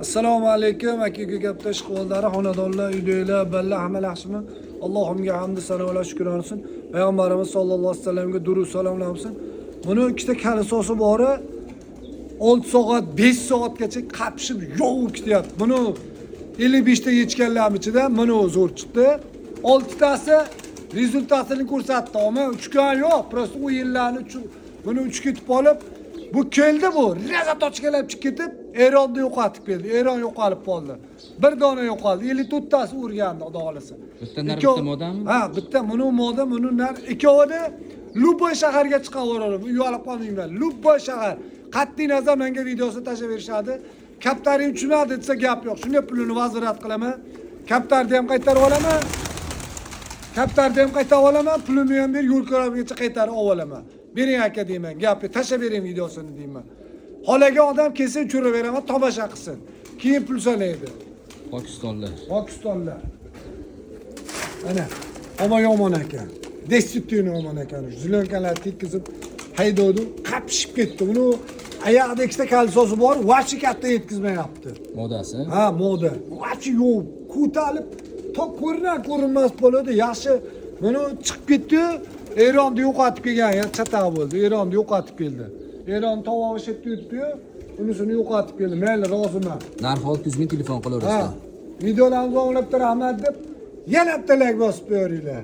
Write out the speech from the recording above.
Assalomu alaykum aka gapda ishqoldari, xonadonlar, uydagilar, balla hamma yaxshimi? Allohimga hamd sanolar shukr olsin. Payg'ambarimiz sollallohu alayhi vasallamga durud salomlar olsin. Buni ikkita kalisosi bori 6 soat, 5 soatgacha qapishib yovib ketyapti. Buni 55 ta yechganlar ichida buni zo'r chiqdi. 6 tasi rezultatini ko'rsatdi. Ammo 3 kun yo'q, prosta u yillarni buni 3 ketib olib bu keldi bu. Razat ochgalab chiqib ketib, Eronda yo'qotib keldi. Eron yo'qolib qoldi. Bir dona yo'qoldi. 54 tasi urgandi, xudo xolasa. Bitta modami? Ha, bitta buni moda, buni nar ikkovida Luboy shaharga chiqaveradi. Uyalib qolmanglar. Luboy shahar. Qat'iy nazar menga videosini tashlab berishadi. Kaptaring tushunadi desa gap yo'q. Shunga pulini vazirat qilaman. Kaptarni ham qaytarib olaman. Kaptarni ham qaytarib olaman. Pulimni ham ber, yo'l ko'ramigacha qaytarib olaman. Bering aka deyman. Gapni tashlab bering videosini deyman. Holaga odam kelsa uchirib beraman, tomosha qilsin. Keyin pul sanaydi. Pokistonlar. Ana, yomon ekan. Destitutini yomon ekan. Zilonkalar tetkizib haydovdi, qapishib ketdi. Buni oyoqda ikkita kalsosi bor, vachi katta yetkazmayapti. Modasi? Ha, moda. Vachi yo'q. Ko'talib, top ko'rinmas bo'ladi. Yaxshi, buni chiqib ketdi. Eronda yo'qotib kelgan, chatoq bo'ldi. Eronda yo'qotib keldi. Eron tovoqi shetda yutdi, unisini yo'qotib keldi. Mayli, roziman. Narxi 600 ming telefon qilaverasiz. Videolarni o'nglab rahmat deb yana bitta like bosib qo'yinglar.